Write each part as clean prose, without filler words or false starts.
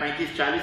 35 40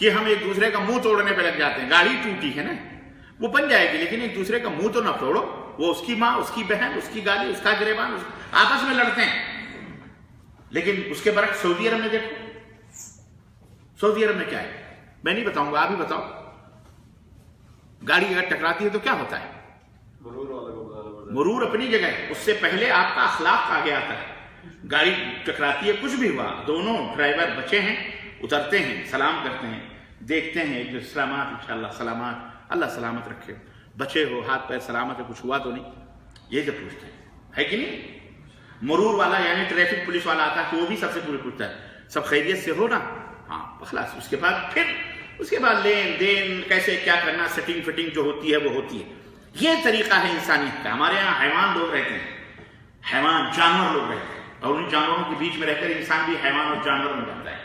کہ ہم ایک دوسرے کا منہ توڑنے پہ لگ جاتے ہیں. گاڑی ٹوٹی ہے نا، وہ بن جائے گی، لیکن ایک دوسرے کا منہ تو نہ توڑو. وہ اس کی ماں، اس کی بہن، اس کی گالی، اس کا گریبان، آپس میں لڑتے ہیں. لیکن اس کے برعکس سعودی عرب میں دیکھو، سعودی عرب میں کیا ہے، میں نہیں بتاؤں گا، آپ ہی بتاؤ. گاڑی اگر ٹکراتی ہے تو کیا ہوتا ہے؟ مرور اپنی جگہ ہے، اس سے پہلے آپ کا اخلاق آگے آتا ہے. گاڑی ٹکراتی ہے، کچھ بھی ہوا، دونوں ڈرائیور بچے ہیں، اترتے ہیں، سلام کرتے ہیں، دیکھتے ہیں ایک دوسرے، سلامات انشاءاللہ، سلامات، اللہ سلامت رکھے، بچے ہو، ہاتھ پیر سلامت ہے، کچھ ہوا تو نہیں، یہ جو پوچھتے ہیں، ہے کہ نہیں؟ مرور والا یعنی ٹریفک پولیس والا آتا ہے کہ وہ بھی سب سے پوچھتا ہے سب خیریت سے ہو نا؟ ہاں خلاص. اس کے بعد لین دین، کیسے کیا کرنا، سیٹنگ فٹنگ جو ہوتی ہے وہ ہوتی ہے. یہ طریقہ ہے انسانیت کا. ہمارے یہاں حیوان لوگ رہتے ہیں، حیوان جانور لوگ رہتے ہیں، اور ان جانوروں کے بیچ میں رہ کر انسان بھی حیوان اور جانور میں جاتا ہے.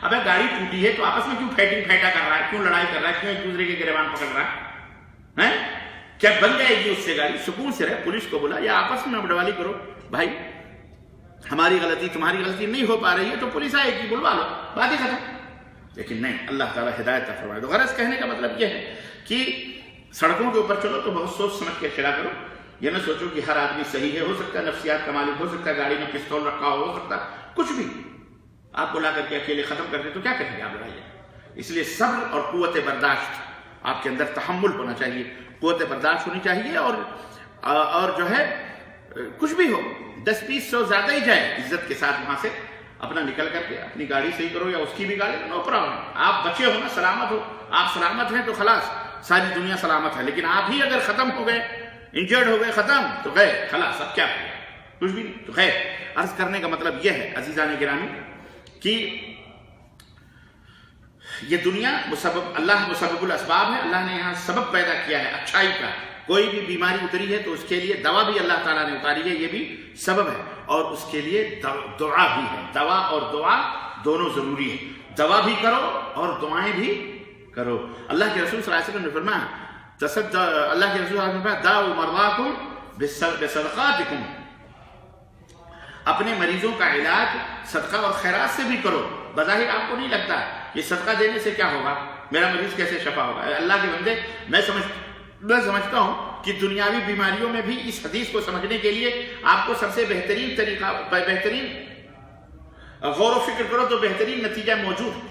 اب گاڑی ٹوٹی ہے تو آپس میں کیوں پھیٹا کر رہا ہے، کیوں لڑائی کر رہا ہے، کیوں ایک دوسرے کے گریبان پکڑ رہا ہے؟ کیا بن جائے گی اس سے گاڑی؟ سکون سے رہے، پولیس کو بولا یا آپس میں بٹوالی کرو، بھائی ہماری غلطی تمہاری غلطی نہیں ہو پا رہی ہے تو پولیس آئے گی، بلوا لو، بات ہی ختم. لیکن نہیں، اللہ تعالیٰ ہدایت فرمائے. تو غرض کہنے کا مطلب یہ ہے کہ سڑکوں کے اوپر چلو تو بہت سوچ سمجھ کے چلا کرو. یہ نہ سوچو کہ ہر آدمی صحیح ہے، ہو سکتا ہے نفسیات کا مالک، ہو سکتا ہے گاڑی میں پستول رکھا ہو سکتا ہے کچھ بھی. آپ کو لا کر کے اکیلے ختم کر دیں تو کیا کریں گے آپ لڑائی؟ اس لیے صبر اور قوت برداشت، آپ کے اندر تحمل ہونا چاہیے، قوت برداشت ہونی چاہیے. اور جو ہے کچھ بھی ہو، 10-20 زیادہ ہی جائے، عزت کے ساتھ وہاں سے اپنا نکل کر کے اپنی گاڑی صحیح کرو یا اس کی بھی گاڑی، نو پرابلم. آپ بچے ہو نا، سلامت ہو، آپ سلامت ہیں تو خلاص ساری دنیا سلامت ہے. لیکن آپ ہی اگر ختم ہو گئے، انجرڈ ہو گئے، ختم تو گئے، خلاص اب کیا کریں، کچھ بھی نہیں. تو خیر، عرض کرنے کا مطلب یہ ہے عزیزان گرامی کہ یہ دنیا اللہ مسبب الاسباب ہے. اللہ نے یہاں سبب پیدا کیا ہے اچھائی کا. کوئی بھی بیماری اتری ہے تو اس کے لیے دوا بھی اللہ تعالیٰ نے اتاری ہے، یہ بھی سبب ہے. اور اس کے لیے دعا بھی ہے. دوا اور دعا دونوں ضروری ہے. دوا بھی کرو اور دعائیں بھی کرو. اللہ کے رسول صلی اللہ علیہ وسلم نے فرمایا، اللہ کے رسول صلی اللہ علیہ وسلم نے فرمایا، داؤ مرضاکم بصدقاتکم، اپنے مریضوں کا علاج صدقہ اور خیرات سے بھی کرو. بظاہر آپ کو نہیں لگتا یہ صدقہ دینے سے کیا ہوگا، میرا مریض کیسے شفا ہوگا. اللہ کے بندے، میں سمجھتا ہوں کہ دنیاوی بیماریوں میں بھی اس حدیث کو سمجھنے کے لیے آپ کو سب سے بہترین طریقہ، بہترین غور و فکر کرو تو بہترین نتیجہ موجود ہے،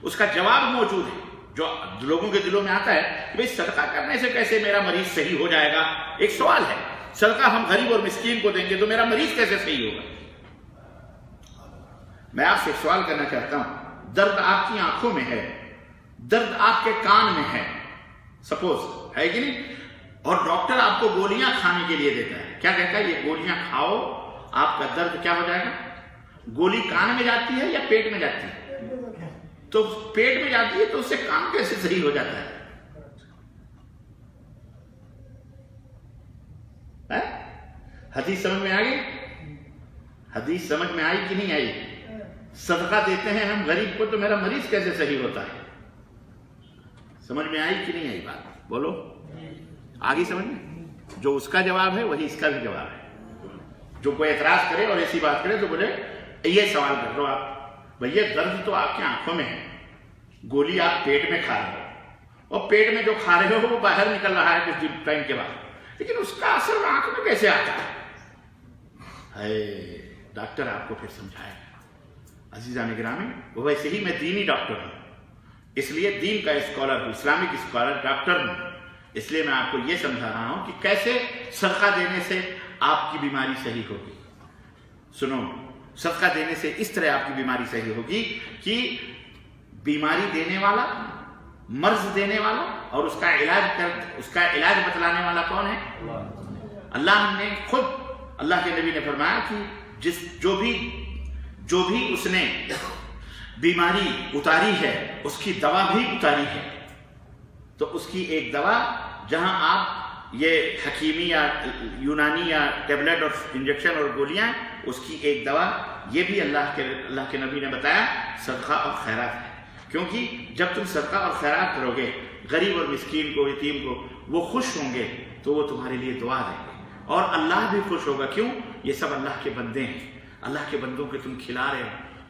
اس کا جواب موجود ہے. جو لوگوں کے دلوں میں آتا ہے کہ بھئی صدقہ کرنے سے کیسے میرا مریض صحیح ہو جائے گا. ایک سوال ہے، صدقہ ہم غریب اور مسکین کو دیں گے تو میرا مریض کیسے صحیح ہوگا. میں آپ سے ایک سوال کرنا چاہتا ہوں، درد آپ کی آنکھوں میں ہے، درد آپ کے کان میں ہے، سپوز ہے کہ نہیں، اور ڈاکٹر آپ کو گولیاں کھانے کے لیے دیتا ہے. کیا کہتا ہے؟ یہ گولیاں کھاؤ، آپ کا درد کیا ہو جائے گا. گولی کان میں جاتی ہے یا پیٹ میں جاتی ہے؟ تو پیٹ میں جاتی ہے تو اس سے کان کیسے صحیح ہو جاتا ہے؟ حدیث سمجھ میں آ گئی؟ حدیث سمجھ میں آئی کہ نہیں آئی؟ صدقہ دیتے ہیں ہم غریب کو تو میرا مریض کیسے صحیح ہوتا ہے؟ سمجھ میں آئی کہ نہیں آئی بات؟ بولو، آگے سمجھ میں؟ جو اس کا جواب ہے وہی اس کا بھی جواب ہے. جو کوئی اعتراض کرے اور ایسی بات کرے تو بولے یہ سوال کر دو آپ، بھیا درد تو آپ کی آنکھوں میں ہے، گولی آپ پیٹ میں کھا رہے ہو، اور پیٹ میں جو کھا رہے ہو وہ باہر نکل رہا ہے کچھ دن ٹائم کے بعد، لیکن اس کا اثر آنکھ میں کیسے آتا ہے؟ ڈاکٹر آپ کو پھر سمجھائے گا. عزیزان گرامی، وہ ویسے ہی میں دینی ڈاکٹر ہوں، اس لیے دین کا اسکالر ہوں، اسلامک اسکالر ڈاکٹر ہوں. اس لیے میں آپ کو یہ سمجھا رہا ہوں کہ کیسے صدقہ دینے سے آپ کی بیماری صحیح ہوگی. سنو، صدقہ دینے سے اس طرح آپ کی بیماری صحیح ہوگی کہ بیماری دینے والا، مرض دینے والا اور اس کا علاج بتلانے والا کون ہے؟ اللہ نے خود، اللہ کے نبی نے فرمایا کہ جو بھی اس نے بیماری اتاری ہے اس کی دوا بھی اتاری ہے. تو اس کی ایک دوا، جہاں آپ یہ حکیمی یا یونانی یا ٹیبلٹ اور انجیکشن اور گولیاں، اس کی ایک دوا یہ بھی اللہ کے نبی نے بتایا صدقہ اور خیرات ہے. کیونکہ جب تم صدقہ اور خیرات کرو گے، غریب اور مسکین کو، یتیم کو، وہ خوش ہوں گے تو وہ تمہارے لیے دعا دیں گے، اور اللہ بھی خوش ہوگا. کیوں؟ یہ سب اللہ کے بندے ہیں. اللہ کے بندوں کے تم کھلا رہے ہو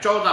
14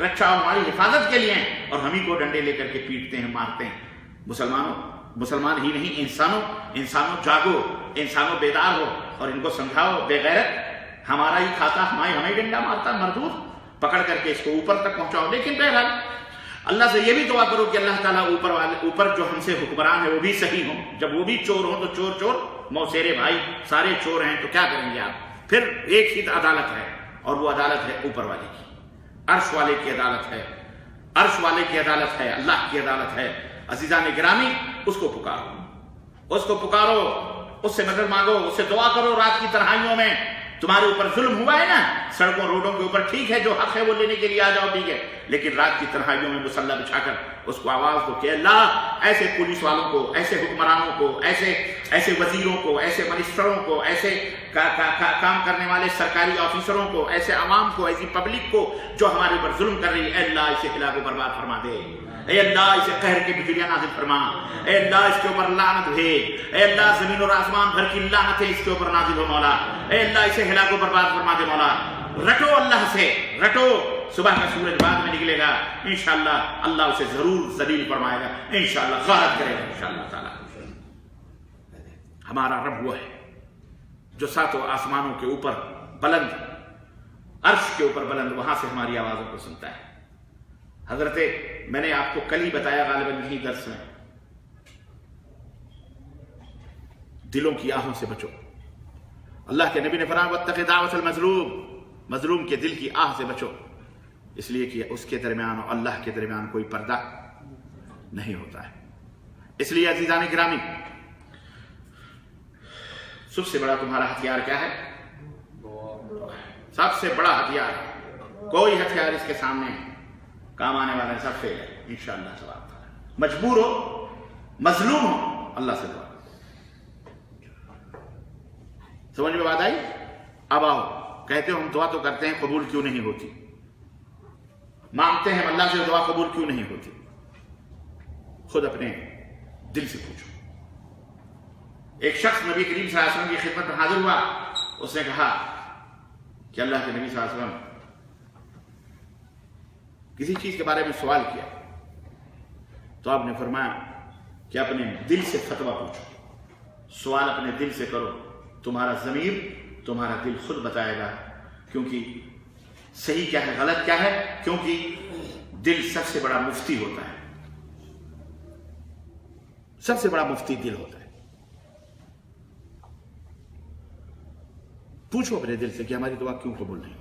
رکشا اور ہماری حفاظت کے لیے ہیں، اور ہم ہی کو ڈنڈے لے کر کے پیٹتے ہیں، مارتے ہیں۔ مسلمان ہی نہیں، انسانوں جاگو، انسانوں بیدار ہو اور ان کو سمجھاؤ، بے غیرت ہمارا ہی کھاتا ہمیں ڈنڈا مارتا، مردود پکڑ کر کے اس کو اوپر تک پہنچاؤ۔ لیکن بہرحال اللہ سے یہ بھی دعا کرو کہ اللہ تعالیٰ اوپر جو ہم سے حکمران ہے وہ بھی صحیح ہوں۔ جب وہ بھی چور ہوں تو چور موسیرے بھائی سارے چور ہیں تو کیا کریں گے آپ؟ پھر ایک ہی عدالت ہے، اور وہ عدالت ہے اوپر والے کی، عرش والے کی عدالت ہے، عرش والے کی عدالت ہے، اللہ کی عدالت ہے۔ عزیزان گرامی، اس کو پکارو، اس سے مدد مانگو، اس سے دعا کرو۔ رات کی تنہائیوں میں تمہارے اوپر ظلم ہوا ہے نا، سڑکوں روڈوں کے اوپر، ٹھیک ہے، جو حق ہے وہ لینے کے لیے آ جاؤ، ٹھیک ہے، لیکن رات کی تنہائیوں میں مسلح بچھا کر اس کو آواز دو کہ اللہ ایسے پولیس والوں کو، ایسے حکمرانوں کو، ایسے وزیروں کو، ایسے منسٹروں کو، ایسے کام کرنے والے سرکاری آفیسروں کو، ایسے عوام کو، ایسی پبلک کو جو ہمارے اوپر ظلم کر رہی ہے، اے اللہ اسے ہلاک و برباد فرما دے، اے اللہ اسے قہر کی بجلیاں نازل فرما، اے اللہ اس کے اوپر لعنت بھیج، اے اللہ زمین اور آسمان بھر کی لعنتیں اس کے اوپر نازل ہو مولا، اے اللہ اسے ہلاک و برباد فرما دے مولا۔ رٹو اللہ سے، رٹو، صبح کا سورج بعد میں نکلے گا، انشاءاللہ اللہ اسے ضرور ذلیل فرمائے گا، انشاءاللہ غارت کرے گا انشاءاللہ تعالی۔ ہمارا رب وہ ہے جو ساتوں آسمانوں کے اوپر بلند، عرش کے اوپر بلند، وہاں سے ہماری آوازوں کو سنتا ہے۔ حضرت میں نے آپ کو کل ہی بتایا غالباً یہی درس میں، دلوں کی آہوں سے بچو۔ اللہ کے نبی نے فرمایا واتق دعوت المظلوم، مظلوم کے دل کی آہ سے بچو، اس لیے کہ اس کے درمیان اور اللہ کے درمیان کوئی پردہ نہیں ہوتا ہے۔ اس لیے عزیزان گرامی، سب سے بڑا تمہارا ہتھیار کیا ہے؟ سب سے بڑا ہتھیار، کوئی ہتھیار اس کے سامنے کام آنے والا ہے، سب فیل ہے انشاءاللہ تعالی۔ مجبور ہو، مظلوم ہو، اللہ سے دعا، سمجھ میں بات آئی؟ اب آؤ، کہتے ہو ہم دعا تو کرتے ہیں، قبول کیوں نہیں ہوتی؟ مانگتے ہیں اللہ سے، دعا قبول کیوں نہیں ہوتی؟ خود اپنے دل سے پوچھو۔ ایک شخص نبی کریم صلی اللہ علیہ وسلم کی خدمت میں حاضر ہوا، اس نے کہا کہ اللہ کے نبی صلی اللہ علیہ وسلم کسی چیز کے بارے میں سوال کیا، تو آپ نے فرمایا کہ اپنے دل سے فتویٰ پوچھو، سوال اپنے دل سے کرو، تمہارا ضمیر، تمہارا دل خود بتائے گا، کیونکہ صحیح کیا ہے غلط کیا ہے، کیونکہ دل سب سے بڑا مفتی ہوتا ہے، سب سے بڑا مفتی دل ہوتا ہے۔ پوچھو اپنے دل سے کہ ہماری دعا کیوں قبول نہیں ہوتی۔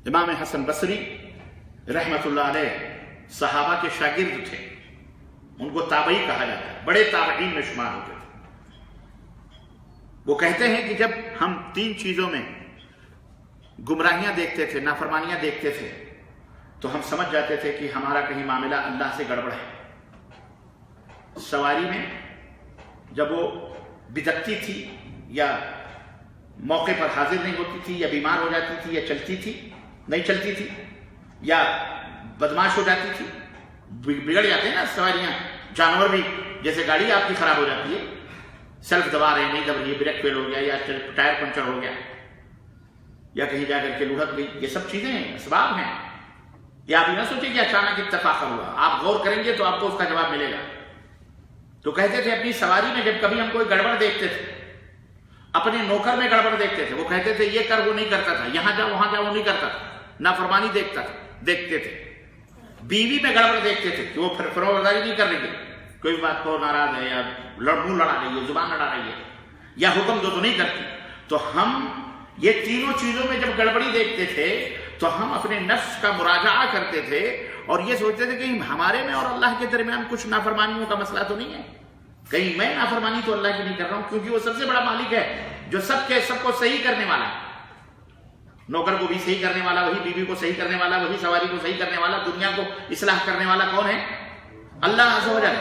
امام حسن بصری رحمت اللہ علیہ صحابہ کے شاگرد تھے، ان کو تابعی کہا جاتا ہے، بڑے تابعین میں شمار ہوتے تھے۔ وہ کہتے ہیں کہ جب ہم تین چیزوں میں گمراہیاں دیکھتے تھے، نافرمانیاں دیکھتے تھے، تو ہم سمجھ جاتے تھے کہ ہمارا کہیں معاملہ اللہ سے گڑبڑ ہے۔ سواری میں جب وہ بدکتی تھی، یا موقع پر حاضر نہیں ہوتی تھی، یا بیمار ہو جاتی تھی، یا چلتی تھی نہیں چلتی تھی، یا بدماش ہو جاتی تھی، بگڑ جاتے ہیں نا سواریاں، جانور بھی، جیسے گاڑی آپ کی خراب ہو جاتی ہے، سیلف دبا رہے نہیں دب رہی ہے، بریک فیل ہو گیا، یا ٹائر پنچر ہو گیا، یا کہیں جا کر کے لڑک گئی، یہ سب چیزیں ہیں، اسباب ہیں۔ یہ آپ یہ نہ سوچیں کہ اچانک اتفاق ہوا، آپ غور کریں گے تو آپ کو اس کا جواب ملے گا۔ تو کہتے تھے اپنی سواری میں جب کبھی ہم کوئی گڑبڑ دیکھتے تھے، اپنے نوکر میں گڑبڑ دیکھتے تھے، وہ کہتے تھے یہ کر، وہ نہیں کرتا تھا، یہاں جا وہاں جا وہ نہیں کرتا تھا، نافرمانی دیکھتے تھے۔ بیوی میں گڑبڑ دیکھتے تھے کہ وہ فرمانبرداری نہیں کر رہی ہے، کوئی بات کو ناراض ہے، یا منہ لڑا رہی ہے، زبان لڑا رہی ہے، یا حکم دو تو نہیں کرتی۔ تو ہم یہ تینوں چیزوں میں جب گڑبڑی دیکھتے تھے تو ہم اپنے نفس کا مراجعہ کرتے تھے اور یہ سوچتے تھے کہ ہمارے میں اور اللہ کے درمیان کچھ نافرمانیوں کا مسئلہ تو نہیں ہے، کہیں میں نافرمانی تو اللہ کی نہیں کر رہا ہوں، کیونکہ وہ سب سے بڑا مالک ہے جو سب کو صحیح کرنے والا ہے۔ نوکر کو بھی صحیح کرنے والا وہی، بیوی کو صحیح کرنے والا وہی، سواری کو صحیح کرنے والا، دنیا کو اصلاح کرنے والا کون ہے؟ اللہ عز و جل۔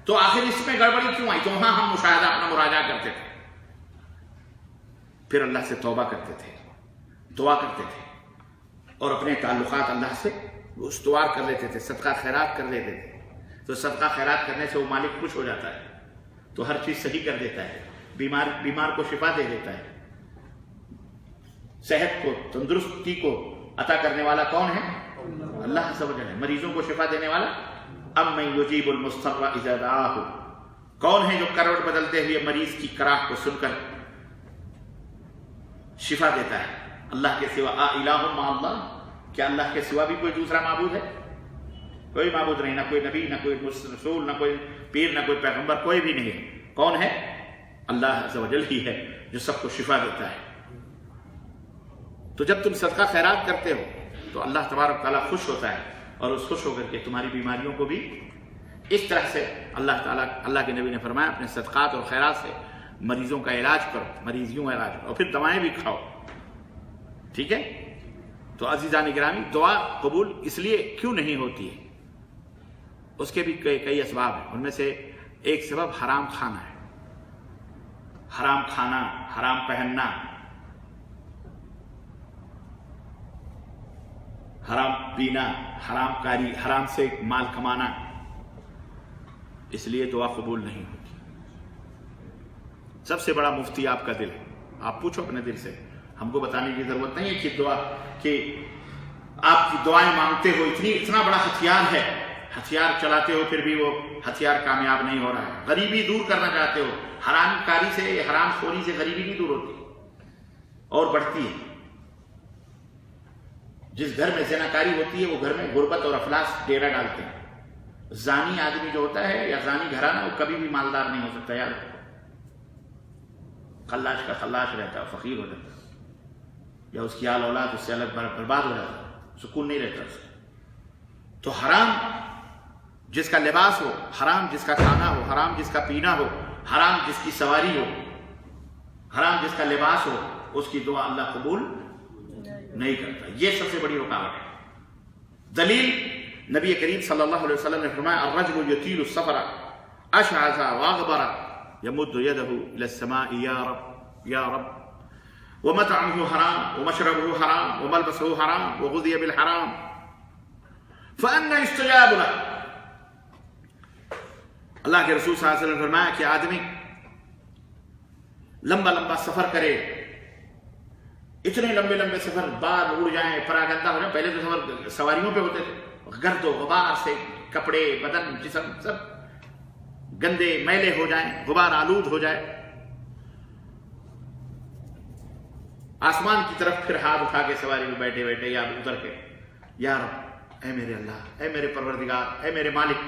تو آخر اس میں گڑبڑی کیوں آئی؟ تو وہاں ہم مشاہدہ اپنا مراجعہ کرتے تھے، پھر اللہ سے توبہ کرتے تھے، دعا کرتے تھے، اور اپنے تعلقات اللہ سے استوار کر لیتے تھے، صدقہ خیرات کر لیتے تھے۔ تو صدقہ خیرات کرنے سے وہ مالک خوش ہو جاتا ہے، تو ہر چیز صحیح کر دیتا ہے، بیمار کو شفا دے دیتا ہے۔ صحت کو، تندرستی کو عطا کرنے والا کون ہے؟ اللہ عز و جل ہے۔ مریضوں کو شفا دینے والا امن یجیب المضطر اذا دعاہ، کون ہے جو کروٹ بدلتے ہوئے مریض کی کراہ کو سن کر شفا دیتا ہے؟ اللہ کے سوا الہ مع اللہ، کیا اللہ کے سوا بھی کوئی دوسرا معبود ہے؟ کوئی معبود نہیں، نہ کوئی نبی، نہ کوئی رسول، نہ کوئی پیر، نہ کوئی پیغمبر، کوئی بھی نہیں ہے۔ کون ہے؟ اللہ عز و جل ہی ہے جو سب کو شفا دیتا ہے۔ تو جب تم صدقہ خیرات کرتے ہو تو اللہ تبارک تعالیٰ خوش ہوتا ہے، اور اس خوش ہو کر کے تمہاری بیماریوں کو بھی اس طرح سے اللہ کے نبی نے فرمایا اپنے صدقات اور خیرات سے مریضوں کا علاج کرو، مریضیوں کا علاج کرو، اور پھر دوائیں بھی کھاؤ، ٹھیک ہے؟ تو عزیزان گرامی، دعا قبول اس لیے کیوں نہیں ہوتی ہے؟ اس کے بھی کئی اسباب ہیں، ان میں سے ایک سبب حرام کھانا ہے۔ حرام کھانا، حرام پہننا، حرام پینا، حرام کاری، حرام سے مال کمانا، اس لیے دعا قبول نہیں ہوتی۔ سب سے بڑا مفتی آپ کا دل ہے، آپ پوچھو اپنے دل سے، ہم کو بتانے کی ضرورت نہیں ہے کہ دعا کہ آپ کی دعائیں مانگتے ہو اتنا بڑا ہتھیار ہے، ہتھیار چلاتے ہو پھر بھی وہ ہتھیار کامیاب نہیں ہو رہا ہے۔ غریبی دور کرنا چاہتے ہو، حرام کاری سے، حرام خوری سے غریبی نہیں دور ہوتی اور بڑھتی ہے۔ جس گھر میں زناکاری ہوتی ہے وہ گھر میں غربت اور افلاس ڈیرا ڈالتے ہیں۔ زانی آدمی جو ہوتا ہے یا زانی گھرانہ، وہ کبھی بھی مالدار نہیں ہو سکتا یار، خلاش کا خلاش رہتا ہے، فقیر ہو جاتا ہے، یا اس کی آل اولاد اس سے الگ برباد ہو جاتا ہے، سکون نہیں رہتا اس کو۔ تو حرام جس کا لباس ہو، حرام جس کا کھانا ہو، حرام جس کا پینا ہو، حرام جس کی سواری ہو، حرام جس کا لباس ہو، اس کی دعا اللہ قبول نہیں کرتا۔ یہ سب سے بڑی رکاوٹ ہے۔ دلیل نبی کریم صلی اللہ علیہ وسلم نے فرمایا الرجل یطیل السفر اشعث واغبر یمد یدہ الی السماء یا رب یا رب ومطعمه حرام ومشربه حرام وملبسه حرام وغذی بالحرام فأنى يستجاب له۔ اللہ کے رسول صلی اللہ علیہ وسلم نے فرمایا کہ آدمی لمبا سفر کرے، اتنے لمبے سفر، بال اڑ جائیں، پراگندہ ہو جائیں۔ پہلے تو سفر سواریوں پہ ہوتے تھے، گرد و غبار سے کپڑے، بدن، جسم سب گندے میلے ہو جائیں، غبار آلود ہو جائے۔ آسمان کی طرف پھر ہاتھ اٹھا کے سواری میں بیٹھے بیٹھے یا اتر کے، یا رب، اے میرے اللہ، اے میرے پروردگار، اے میرے مالک،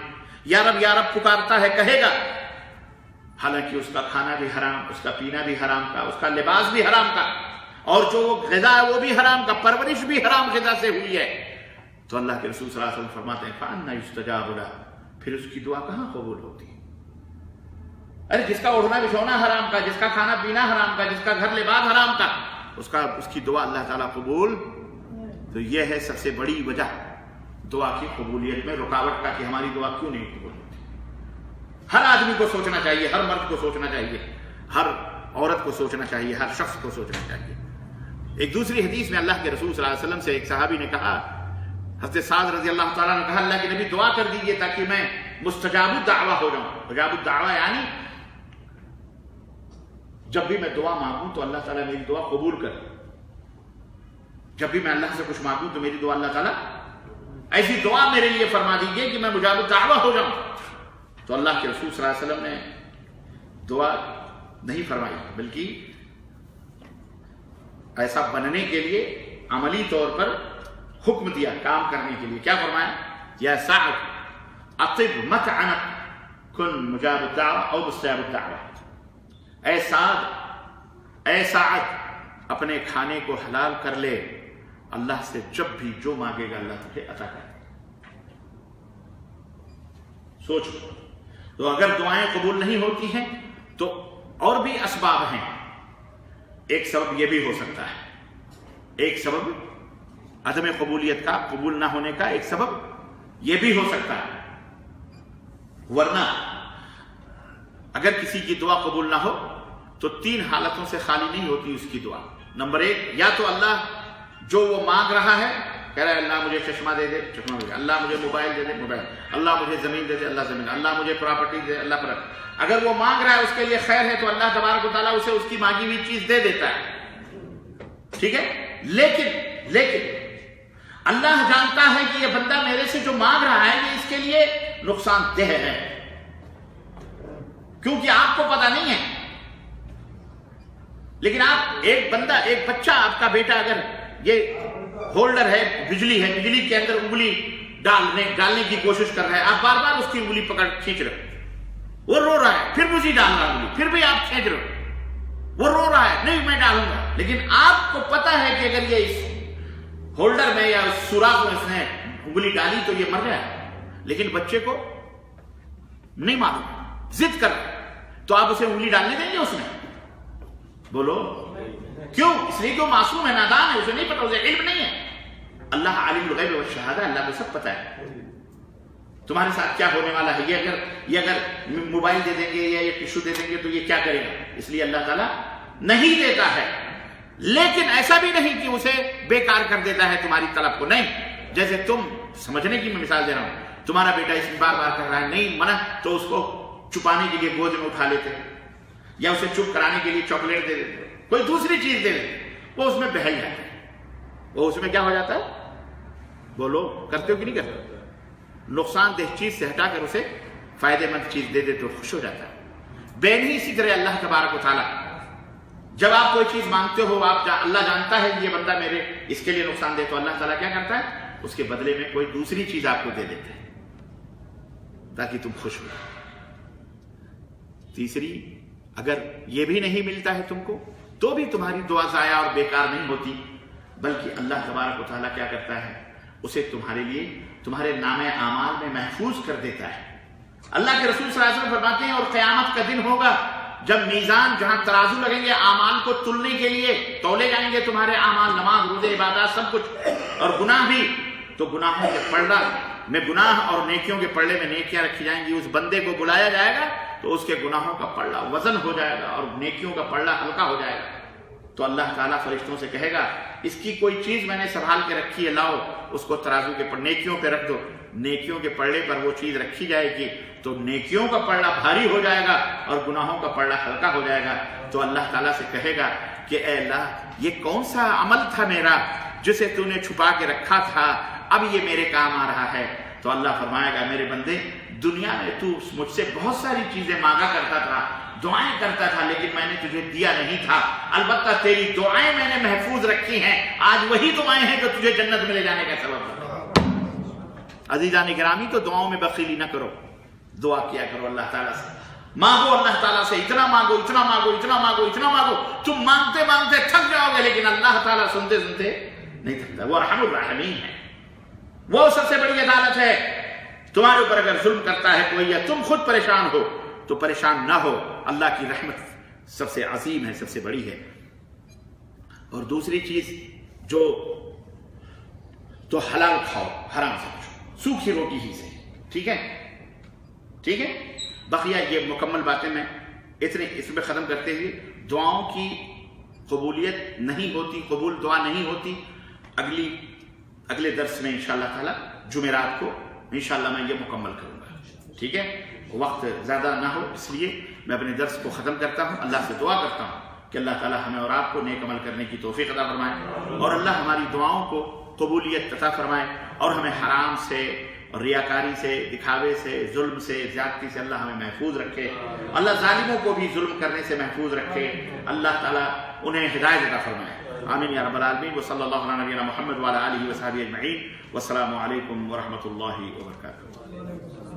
یا رب پکارتا ہے، کہے گا، حالانکہ اس کا کھانا بھی حرام، اس کا پینا بھی حرام کا، اس کا لباس بھی حرام کا، اور جو غذا ہے وہ بھی حرام کا، پرورش بھی حرام غذا سے ہوئی ہے۔ تو اللہ کے رسول صلی اللہ علیہ وسلم فرماتے ہیں فَأَنَّى يُسْتَجَابُ لَهُ، پھر اس کی دعا کہاں قبول ہوتی ہے؟ ارے جس کا اوڑھنا بچھونا حرام کا، جس کا کھانا پینا حرام کا، جس کا گھر لباس حرام کا، اس کی دعا اللہ تعالیٰ قبول۔ تو یہ ہے سب سے بڑی وجہ دعا کی قبولیت میں رکاوٹ کا، کہ ہماری دعا کیوں نہیں قبول ہوتی۔ ہر آدمی کو سوچنا چاہیے، ہر مرد کو سوچنا چاہیے، ہر عورت کو سوچنا چاہیے، ہر شخص کو سوچنا چاہیے۔ ایک دوسری حدیث میں اللہ کے رسول صلی اللہ علیہ وسلم سے ایک صحابی نے کہا، حضرت سعد رضی اللہ تعالیٰ نے کہا اللہ کے نبی دعا کر دیجیے تاکہ میں مستجاب الدعوہ ہو جاؤں۔ مستجاب الدعوہ یعنی جب بھی میں دعا مانگوں تو اللہ تعالیٰ میری دعا قبول کرے، جب بھی میں اللہ سے کچھ مانگوں تو میری دعا اللہ تعالیٰ ایسی دعا میرے لیے فرما دیجیے کہ میں مجاب الدعوہ ہو جاؤں۔ تو اللہ کے رسول صلی اللہ علیہ وسلم نے دعا نہیں فرمائی، بلکہ ایسا بننے کے لیے عملی طور پر حکم دیا، کام کرنے کے لیے کیا فرمایا؟ یا سعد اطب مطعمک کن مجاب الدعوہ او مستجاب الدعوہ۔ اے سعد اپنے کھانے کو حلال کر لے، اللہ سے جب بھی جو مانگے گا اللہ تجھے عطا کرے۔ سوچو، تو اگر دعائیں قبول نہیں ہوتی ہیں تو اور بھی اسباب ہیں۔ ایک سبب یہ بھی ہو سکتا ہے، ایک سبب عدم قبولیت کا، قبول نہ ہونے کا ایک سبب یہ بھی ہو سکتا ہے۔ ورنہ اگر کسی کی دعا قبول نہ ہو تو تین حالتوں سے خالی نہیں ہوتی اس کی دعا۔ نمبر ایک، یا تو اللہ جو وہ مانگ رہا ہے، کہہ رہا ہے اللہ مجھے چشمہ دے دے، چشمہ دے دے، اللہ مجھے موبائل دے دے، موبائل، اللہ مجھے زمین دے دے، اللہ زمین، اللہ مجھے پراپرٹی دے، اللہ پر۔ اگر وہ مانگ رہا ہے اس کے لیے خیر ہے تو اللہ تبارک و تعالیٰ اسے اس کی مانگی ہوئی چیز دے دیتا ہے۔ ٹھیک ہے، لیکن اللہ جانتا ہے کہ یہ بندہ میرے سے جو مانگ رہا ہے یہ اس کے لیے نقصان دہ ہے، کیونکہ آپ کو پتہ نہیں ہے۔ لیکن آپ ایک بچہ، آپ کا بیٹا اگر یہ ہولڈر ہے، بجلی ہے، بجلی کے اندر انگلی ڈالنے کی کوشش کر رہا ہے، آپ بار بار اس کی انگلی پکڑ کھینچ رہے، وہ رو رہا ہے، پھر مجھے ڈال رہا انگلی، پھر بھی آپ کھینچ رہے، وہ رو رہا ہے، نہیں میں ڈالوں گا، لیکن آپ کو پتا ہے کہ اگر یہ اس ہولڈر میں یا اس سوراخ میں اس نے انگلی ڈالی تو یہ مر گیا، لیکن بچے کو نہیں معلوم، ضد کر رہے، تو آپ اسے انگلی ڈالنے دیں گے اس میں؟ بولو کیوں؟ اس لیے کہ وہ معصوم ہے، نادان ہے، اسے نہیں پتا، اسے علم نہیں ہے۔ اللہ عالم الغیب والشہادہ، اللہ کو سب پتا ہے تمہارے ساتھ کیا ہونے والا ہے۔ یہ اگر موبائل دے دیں گے یا یہ ٹشو دے دیں گے تو یہ کیا کرے گا؟ اس لیے اللہ تعالیٰ نہیں دیتا ہے، لیکن ایسا بھی نہیں کہ اسے بیکار کر دیتا ہے تمہاری طلب کو، نہیں۔ جیسے تم سمجھنے کی میں مثال دے رہا ہوں، تمہارا بیٹا اس میں بار بار کر رہا ہے، نہیں منع، تو اس کو چھپانے کے لیے گود میں اٹھا لیتے، یا اسے چپ کرانے کے لیے چاکلیٹ دے دیتے، کوئی دوسری چیز دے دیتے، وہ اس میں بہل جاتا ہے، وہ اس میں کیا ہو جاتا ہے؟ بولو کرتے ہو کہ نہیں کرتے؟ نقصان دہ چیز سے ہٹا کر اسے فائدے مند چیز دے دے تو خوش ہو جاتا ہے۔ بین ہی اسی طرح اللہ تبارک و تعالیٰ جب آپ کوئی چیز مانگتے ہو، اللہ جانتا ہے کہ یہ بندہ میرے اس کے لیے نقصان دے، تو اللہ تعالیٰ کیا کرتا ہے؟ اس کے بدلے میں کوئی دوسری چیز آپ کو دے دیتے ہیں تاکہ تم خوش ہو۔ تیسری، اگر یہ بھی نہیں ملتا ہے تم کو تو بھی تمہاری دعا ضائع اور بیکار نہیں ہوتی، بلکہ اللہ تبارک و تعالیٰ کیا کرتا ہے؟ اسے تمہارے لیے تمہارے نام اعمال میں محفوظ کر دیتا ہے۔ اللہ کے رسول صلی اللہ علیہ وسلم فرماتے ہیں، اور قیامت کا دن ہوگا جب میزان، جہاں ترازو لگیں گے اعمال کو تلنے کے لیے، تولے جائیں گے تمہارے اعمال، نماز، روزے، عبادات، سب کچھ، اور گناہ بھی، تو گناہوں کے پلڑا میں گناہ اور نیکیوں کے پلڑے میں نیکیاں رکھی جائیں گی۔ اس بندے کو بلایا جائے گا تو اس کے گناہوں کا پلڑا وزن ہو جائے گا اور نیکیوں کا پلڑا ہلکا ہو جائے گا۔ تو اللہ تعالیٰ فرشتوں سے کہے گا، اس کی کوئی چیز میں نے سنبھال کے رکھی ہے، لاؤ اس کو ترازو کے نیکیوں پہ رکھ دو۔ نیکیوں کے پلڑے پر وہ چیز رکھی جائے گی تو نیکیوں کا پلڑا بھاری ہو جائے گا اور گناہوں کا پلڑا ہلکا ہو جائے گا۔ تو اللہ تعالیٰ سے کہے گا کہ اے اللہ، یہ کون سا عمل تھا میرا جسے تو نے چھپا کے رکھا تھا، اب یہ میرے کام آ رہا ہے۔ تو اللہ فرمائے گا، میرے بندے، دنیا میں تو مجھ سے بہت ساری چیزیں مانگا کرتا تھا، دعائیں کرتا تھا، لیکن میں نے تجھے دیا نہیں تھا، البتہ تیری دعائیں میں نے محفوظ رکھی ہیں، آج وہی دعائیں ہیں جو تجھے جنت میں لے جانے کا سبب ہے۔ عزیزان گرامی، تو دعاؤں میں بخیلی نہ کرو، دعا کیا کرو اللہ تعالیٰ سے، مانگو اللہ تعالیٰ سے، اتنا مانگو، اتنا مانگو، اتنا مانگو، اتنا مانگو، تم مانگتے مانگتے تھک جاؤ گے، لیکن اللہ تعالیٰ سنتے سنتے نہیں تھکتا، وہ ارحم الراحمین ہے، وہ سب سے بڑی عدالت ہے۔ تمہارے اوپر اگر ظلم کرتا ہے کوئی یا تم خود پریشان ہو تو پریشان نہ ہو، اللہ کی رحمت سب سے عظیم ہے، سب سے بڑی ہے۔ اور دوسری چیز، جو تو حلال کھاؤ، حرام سے بچو، سوکھی روٹی ہی سے، ٹھیک ہے، ٹھیک ہے۔ بقیہ یہ مکمل باتیں میں اس میں ختم کرتے ہوئے، دعاؤں کی قبولیت نہیں ہوتی، قبول دعا نہیں ہوتی، اگلے درس میں انشاءاللہ تعالی جمعرات کو انشاءاللہ میں یہ مکمل کروں گا، ٹھیک ہے۔ وقت زیادہ نہ ہو اس لیے میں اپنے درس کو ختم کرتا ہوں، اللہ سے دعا کرتا ہوں کہ اللہ تعالی ہمیں اور آپ کو نیک عمل کرنے کی توفیق عطا فرمائے، اور اللہ ہماری دعاؤں کو قبولیت عطا فرمائے، اور ہمیں حرام سے، ریاکاری سے، دکھاوے سے، ظلم سے، زیادتی سے اللہ ہمیں محفوظ رکھے، اللہ ظالموں کو بھی ظلم کرنے سے محفوظ رکھے، اللہ تعالیٰ انہیں ہدایت عطا فرمائے، آمین یا رب العالمین۔ وصلی اللہ علی نبینا محمد وعلی آلہ وصحبہ اجمعین، والسلام علیکم ورحمۃ اللہ وبرکاتہ۔